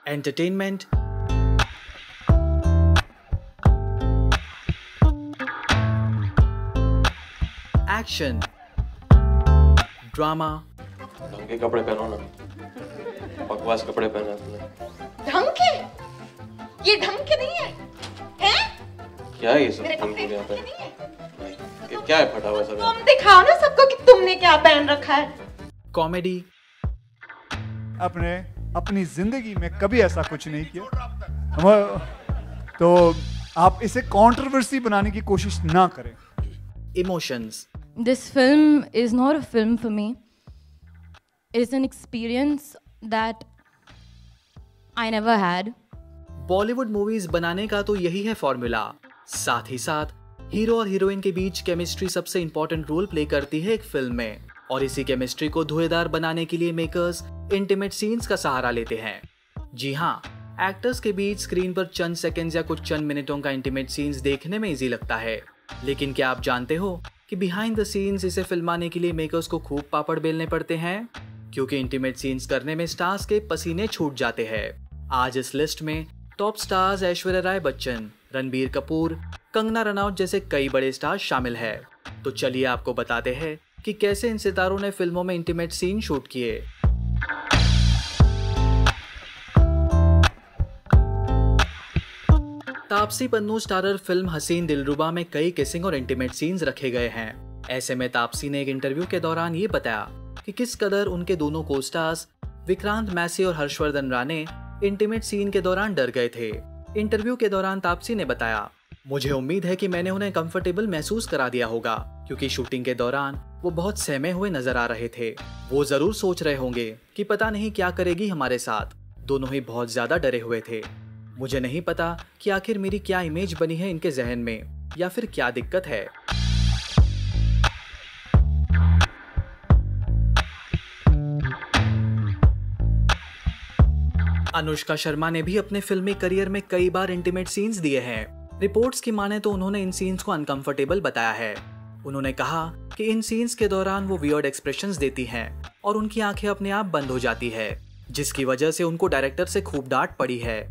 Entertainment, action, drama, ढंग के कपड़े पहनो ना, बकवास कपड़े पहने तुमने। ढंग के? ये ढंग के नहीं है, हैं? क्या है ये सब? मेरे कपड़े यहाँ पे ढंग के नहीं है। क्या है फटा हुआ सब? तुम दिखाओ ना सबको कि तुमने क्या पहन रखा है। कॉमेडी, अपनी जिंदगी में कभी ऐसा कुछ नहीं किया, तो आप इसे कंट्रोवर्सी बनाने की कोशिश ना करें। Emotions, This film is not a film for me. It's an experience that I never had. Bollywood movies बनाने का तो यही है फॉर्मूला। साथ ही साथ हीरो और हीरोइन के बीच केमिस्ट्री सबसे इंपॉर्टेंट रोल प्ले करती है एक फिल्म में, और इसी केमिस्ट्री को धुएंधार बनाने के लिए मेकर्स इंटीमेट सीन्स का सहारा लेते हैं। जी हाँ, एक्टर्स के बीच स्क्रीन पर चंद सेकंड्स या कुछ चंद मिनटों का इंटीमेट सीन्स देखने में इजी लगता है, लेकिन क्या आप जानते हो कि बिहाइंड द सीन्स इसे फिल्माने के लिए मेकर्स को खूब पापड़ बेलने पड़ते हैं, क्योंकि इंटीमेट सीन्स करने में स्टार्स के पसीने छूट जाते हैं। आज इस लिस्ट में टॉप स्टार्स ऐश्वर्या राय बच्चन, रणबीर कपूर, कंगना रनौत जैसे कई बड़े स्टार्स शामिल हैं। तो चलिए आपको बताते हैं कि कैसे इन सितारों ने फिल्मों में इंटीमेट सीन शूट किए। तापसी पन्नू स्टारर फिल्म हसीन दिलरुबा में कई किसिंग और इंटीमेट सीन्स रखे गए हैं। ऐसे में तापसी ने एक इंटरव्यू के दौरान ये बताया कि किस कदर उनके दोनों को स्टार्स विक्रांत मैसी और हर्षवर्धन राणे इंटीमेट सीन के दौरान डर गए थे। इंटरव्यू के दौरान तापसी ने बताया, मुझे उम्मीद है कि मैंने उन्हें कंफर्टेबल महसूस करा दिया होगा, क्योंकि शूटिंग के दौरान वो बहुत सहमे हुए नजर आ रहे थे। वो जरूर सोच रहे होंगे कि पता नहीं क्या करेगी हमारे साथ। दोनों ही बहुत ज्यादा डरे हुए थे। मुझे नहीं पता कि आखिर मेरी क्या इमेज बनी है इनके जहन में, या फिर क्या दिक्कत है। अनुष्का शर्मा ने भी अपने फिल्मी करियर में कई बार इंटीमेट सीन्स दिए हैं। रिपोर्ट्स की माने तो उन्होंने इन सीन्स को अनकंफर्टेबल बताया है। उन्होंने कहा कि इन सीन्स के दौरान वो वियर्ड एक्सप्रेशंस देती हैं और उनकी आंखें अपने आप बंद हो जाती है, जिसकी वजह से उनको डायरेक्टर से खूब डांट पड़ी है।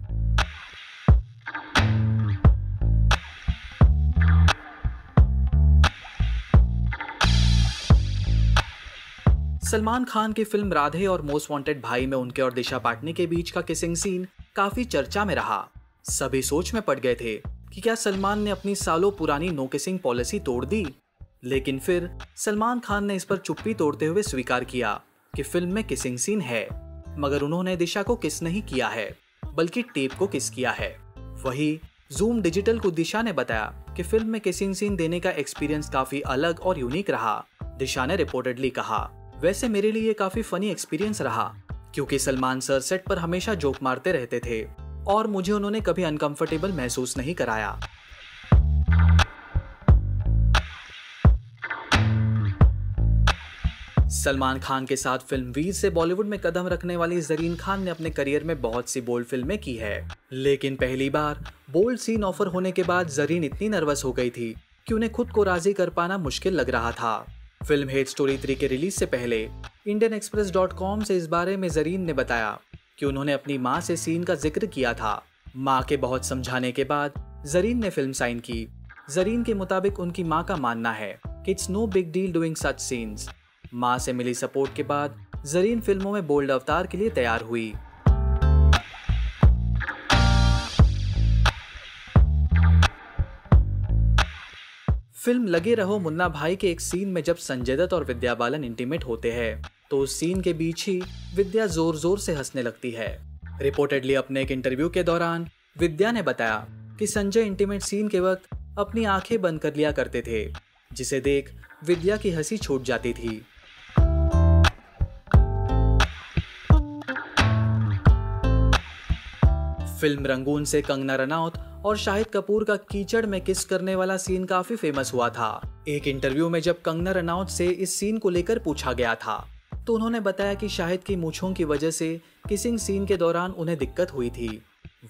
सलमान खान की फिल्म राधे और मोस्ट वांटेड भाई में उनके और दिशा पाटनी के बीच का किसिंग सीन काफी चर्चा में रहा। सभी सोच में पड़ गए थे कि क्या सलमान ने अपनी सालों पुरानी नो किसिंग पॉलिसी तोड़ दी, लेकिन फिर सलमान खान ने इस पर चुप्पी तोड़ते हुए स्वीकार किया कि फिल्म में किसिंग सीन है, मगर उन्होंने दिशा को किस नहीं किया है, बल्कि टेप को किस किया है। वही जूम डिजिटल को दिशा ने बताया कि फिल्म में किसिंग सीन देने का एक्सपीरियंस काफी अलग और यूनिक रहा। दिशा ने रिपोर्टेडली कहा, वैसे मेरे लिए काफी फनी एक्सपीरियंस रहा, क्योंकि सलमान सर सेट पर हमेशा जोक मारते रहते थे और मुझे उन्होंने कभी अनकंफर्टेबल महसूस नहीं कराया। सलमान खान के साथ फिल्म वीर से बॉलीवुड में कदम रखने वाली जरीन खान ने अपने करियर में बहुत सी बोल्ड फिल्में की है, लेकिन पहली बार बोल्ड सीन ऑफर होने के बाद जरीन इतनी नर्वस हो गई थी कि उन्हें खुद को राजी कर पाना मुश्किल लग रहा था। फिल्म हेट स्टोरी 3 के रिलीज से पहले indianexpress.com से इस बारे में जरीन ने बताया कि उन्होंने अपनी मां से सीन का जिक्र किया था। मां के बहुत समझाने के बाद जरीन ने फिल्म साइन की। जरीन के मुताबिक उनकी मां का मानना है कि it's no big deal doing such scenes. मां से मिली सपोर्ट के बाद जरीन फिल्मों में बोल्ड अवतार के लिए तैयार हुई। फिल्म लगे रहो मुन्ना भाई के एक सीन में जब संजय दत्त और विद्या बालन इंटीमेट होते हैं, तो उस सीन के बीच ही विद्या जोर जोर से हंसने लगती है। रिपोर्टेडली अपने एक इंटरव्यू के दौरान विद्या ने बताया कि संजय इंटीमेट सीन के वक्त अपनी आंखें बंद कर लिया करते थे, जिसे देख विद्या की हंसी छूट जाती थी। फिल्म रंगून से कंगना रनौत और शाहिद कपूर का कीचड़ में किस करने वाला सीन काफी फेमस हुआ था। एक इंटरव्यू में जब कंगना रनौत से इस सीन को लेकर पूछा गया था, तो उन्होंने बताया कि शाहिद की मूंछों की वजह से किसिंग सीन के दौरान उन्हें दिक्कत हुई थी।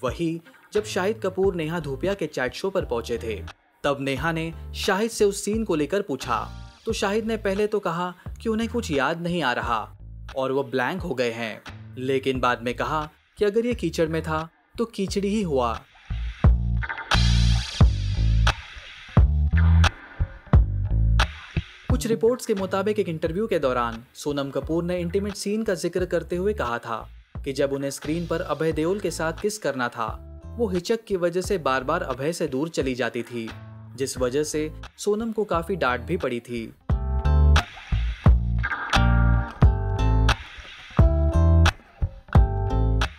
वही जब शाहिद कपूर नेहा धूपिया के चैट शो पर पहुंचे थे, तब नेहा ने शाहिद से उस सीन को लेकर पूछा, तो शाहिद ने पहले तो कहा कि उन्हें कुछ याद नहीं आ रहा और वो ब्लैंक हो गए हैं, लेकिन बाद में कहा कि अगर ये कीचड़ में था तो कीचड़ी ही हुआ। कुछ रिपोर्ट्स के मुताबिक एक इंटरव्यू के दौरान सोनम कपूर ने इंटीमेट सीन का जिक्र करते हुए कहा था कि जब उन्हें स्क्रीन पर अभय देओल के साथ किस करना था, वो हिचक की वजह से बार बार अभय से दूर चली जाती थी, जिस वजह से सोनम को काफी डांट भी पड़ी थी।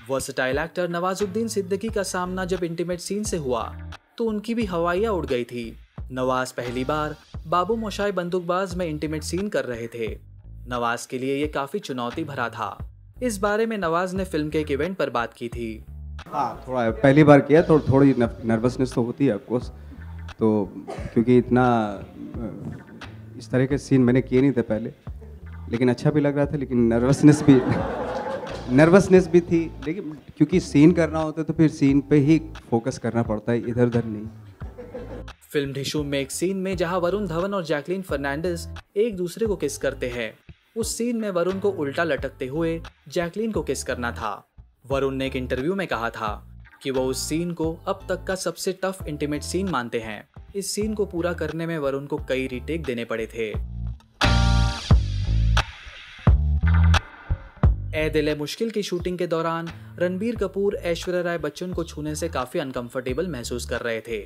वर्सटाइल एक्टर नवाजुद्दीन सिद्दीकी का सामना जब इंटीमेट सीन से हुआ तो उनकी भी हवाइयां उड़ गई थी। नवाज पहली बार बाबू मोशाय बंदूकबाज में इंटीमेट सीन कर रहे थे। नवाज के लिए ये काफी चुनौती भरा था। इस बारे में नवाज ने फिल्म के एक इवेंट पर बात की थी। हाँ, थोड़ा पहली बार किया तो थोड़ी नर्वसनेस तो होती है ऑफकोर्स, तो क्योंकि इतना इस तरह के सीन मैंने किए नहीं थे पहले, लेकिन अच्छा भी लग रहा था, लेकिन नर्वसनेस भी थी। लेकिन क्योंकि सीन करना होता है तो फिर सीन पे ही फोकस करना पड़ता है, इधर उधर नहीं। फिल्म ढिशूम में एक सीन में जहां वरुण धवन और जैकलीन फर्नांडिस एक दूसरे को किस करते हैं, उस सीन में वरुण को उल्टा लटकते हुए जैकलीन को किस करना था। वरुण ने एक इंटरव्यू में कहा था कि वो उस सीन को अब तक का सबसे टफ इंटीमेट सीन मानते हैं। इस सीन को पूरा करने में वरुण को कई रीटेक देने पड़े थे। ए दिल है मुश्किल की शूटिंग के दौरान रणबीर कपूर ऐश्वर्या राय बच्चन को छूने से काफी अनकंफर्टेबल महसूस कर रहे थे।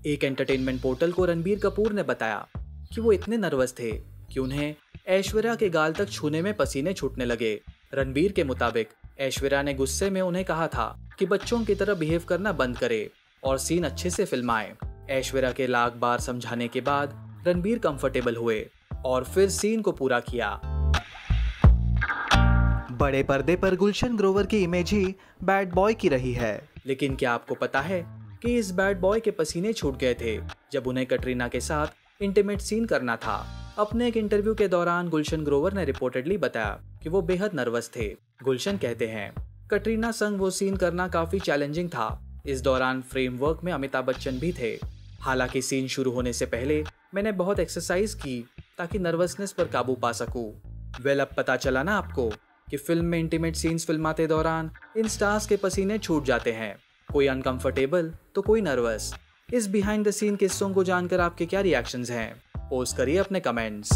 एक एंटरटेनमेंट पोर्टल को रणबीर कपूर ने बताया कि वो इतने नर्वस थे कि उन्हें ऐश्वर्या के गाल तक छूने में पसीने छूटने लगे। रणबीर के मुताबिक ऐश्वर्या ने गुस्से में उन्हें कहा था कि बच्चों की तरह बिहेव करना बंद करे और सीन अच्छे से फिल्माएं। ऐश्वर्या के लाख बार समझाने के बाद रणबीर कंफर्टेबल हुए और फिर सीन को पूरा किया। बड़े पर्दे पर गुलशन ग्रोवर की इमेज ही बैड बॉय की रही है, लेकिन क्या आपको पता है कि इस बैड बॉय के पसीने छूट गए थे जब उन्हें कटरीना के साथ इंटीमेट सीन करना था। अपने एक इंटरव्यू के दौरान गुलशन ग्रोवर ने रिपोर्टेडली बताया कि वो बेहद नर्वस थे। गुलशन कहते हैं, कटरीना संग वो सीन करना काफी चैलेंजिंग था। इस दौरान फ्रेमवर्क में अमिताभ बच्चन भी थे। हालांकि सीन शुरू होने से पहले मैंने बहुत एक्सरसाइज की ताकि नर्वसनेस पर काबू पा सकूं। वेल, अब पता चला ना आपको कि फिल्म में इंटीमेट सीन्स फिल्माते दौरान इन स्टार्स के पसीने छूट जाते हैं, कोई अनकंफर्टेबल तो कोई नर्वस। इस बिहाइंड द सीन किस्सों को जानकर आपके क्या रिएक्शंस हैं? पोस्ट करिए अपने कमेंट्स।